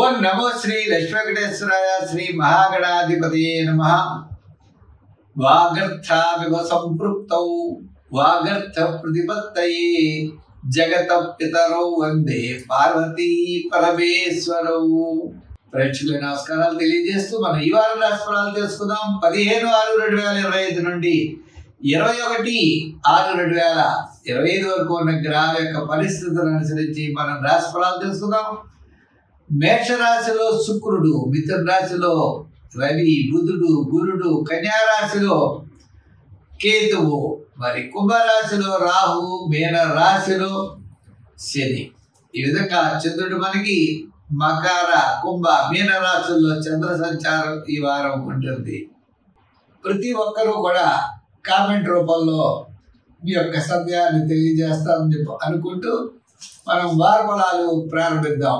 ఓం నమో శ్రీ లక్ష్మీ వెంకటేశ్వరాయ శ్రీ మహాగణాధిపతయే నమః. వాగర్థావివ సంపృక్తౌ వాగర్థ ప్రతిపత్తయే జగత పితరౌ వందే పార్వతీ పరమేశ్వరౌ. ప్రేక్షకుల నమస్కారాలు తెలియజేస్తూ మనం ఈ వారం రాశిఫలాలు తెలుసుకుందాం. 15/6/2025 నుండి 21/6/2025 వరకు ఉన్న గ్రహాల యొక్క పరిస్థితులను అనుసరించి మనం రాశిఫలాలు తెలుసుకుందాం. మేషరాశిలో శుక్రుడు, మిథున రాశిలో రవి, బుధుడు, గురుడు, కన్యా రాశిలో కేతువు, మరి కుంభరాశిలో రాహు, మీన రాశిలో శని. ఈ విధంగా చంద్రుడు మనకి మకర, కుంభ, మీన రాశుల్లో చంద్ర సంచారం ఈ వారం ఉంటుంది. ప్రతి ఒక్కరూ కూడా కామెంట్ రూపంలో మీ యొక్క సందేహాన్ని తెలియజేస్తామని చెప్పి అనుకుంటూ మనం వార ఫలాలు ప్రారంభిద్దాం.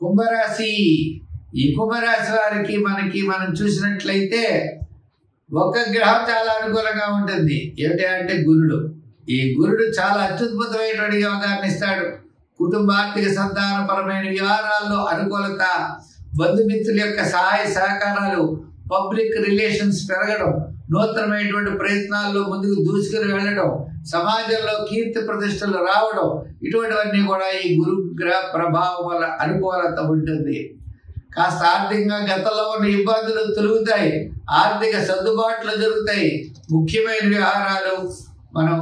కుంభరాశి. ఈ కుంభరాశి వారికి మనం చూసినట్లయితే ఒక గ్రహం చాలా అనుకూలంగా ఉంటుంది. ఏమిటి అంటే గురుడు. ఈ గురుడు చాలా అత్యద్భుతమైనటువంటి యోగాన్ని ఇస్తాడు. కుటుంబ ఆర్థిక సంతానపరమైన వ్యవహారాల్లో అనుకూలత, బంధుమిత్రుల యొక్క సహాయ సహకారాలు, పబ్లిక్ రిలేషన్స్ పెరగడం, నూతనమైనటువంటి ప్రయత్నాల్లో ముందుకు దూసుకుని వెళ్ళడం, సమాజంలో కీర్తి ప్రతిష్టలు రావడం, ఇటువంటివన్నీ కూడా ఈ గురు గ్రహ ప్రభావం వల్ల అనుకూలత ఉంటుంది. కాస్త ఆర్థికంగా గతంలో ఉన్న ఇబ్బందులు తొలుగుతాయి, ఆర్థిక సర్దుబాట్లు జరుగుతాయి, ముఖ్యమైన వ్యవహారాలు మనం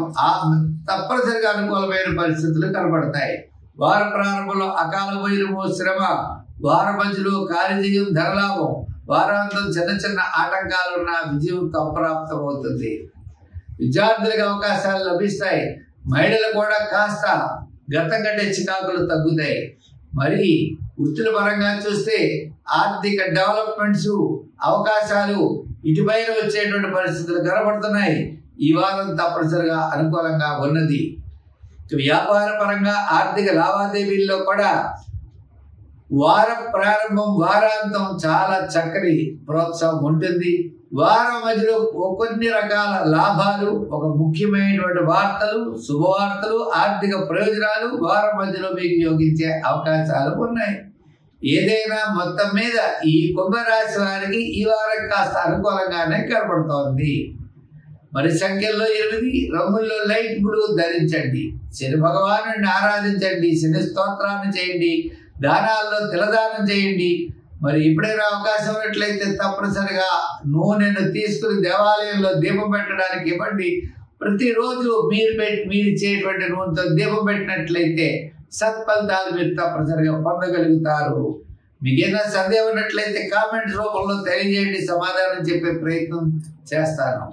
తప్పనిసరిగా అనుకూలమైన పరిస్థితులు కనబడతాయి. వార ప్రారంభంలో అకాల వైరము, శ్రమ, వార మధ్యలో కార్యజయం, ధనలాభం, వారాంతం చిన్న చిన్న ఆటంకాలున్న విజయం సంప్రాప్తం అవుతుంది. విద్యార్థులకు అవకాశాలు లభిస్తాయి. మహిళలు కూడా కాస్త గతం కంటే చికాకులు తగ్గుతాయి. మరి వృత్తుల పరంగా చూస్తే ఆర్థిక డెవలప్మెంట్స్, అవకాశాలు ఇటుపైన వచ్చేటువంటి పరిస్థితులు కనబడుతున్నాయి. ఈ వారం తప్పనిసరిగా అనుకూలంగా ఉన్నది. వ్యాపార పరంగా ఆర్థిక లావాదేవీల్లో కూడా వార ప్రారంభం, వారాంతం చాలా చక్కని ప్రోత్సాహం ఉంటుంది. వారం మధ్యలో కొన్ని రకాల లాభాలు, ఒక ముఖ్యమైనటువంటి వార్తలు, శుభవార్తలు, ఆర్థిక ప్రయోజనాలు వారం మధ్యలో మీకు యోగించే అవకాశాలు ఉన్నాయి. ఏదైనా మొత్తం మీద ఈ కుంభరాశి వారికి ఈ వారం కాస్త అనుకూలంగానే కనబడుతోంది. మరి సంఖ్యల్లో 8, రంగుల్లో లైట్ బ్లూ ధరించండి. శని భగవాను ఆరాధించండి, శని స్తోత్రాన్ని చేయండి, దానాల్లో తిలదానం చేయండి. మరి ఎప్పుడైనా అవకాశం ఉన్నట్లయితే తప్పనిసరిగా నూనెను తీసుకుని దేవాలయంలో దీపం పెట్టడానికి ఇవ్వండి. ప్రతిరోజు మీరు ఇచ్చేటువంటి నూనెతో దీపం పెట్టినట్లయితే సత్ఫలితాలు మీరు తప్పనిసరిగా పొందగలుగుతారు. మీకు ఏదైనా సందేహం ఉన్నట్లయితే కామెంట్స్ రూపంలో తెలియజేయండి, సమాధానం చెప్పే ప్రయత్నం చేస్తాను.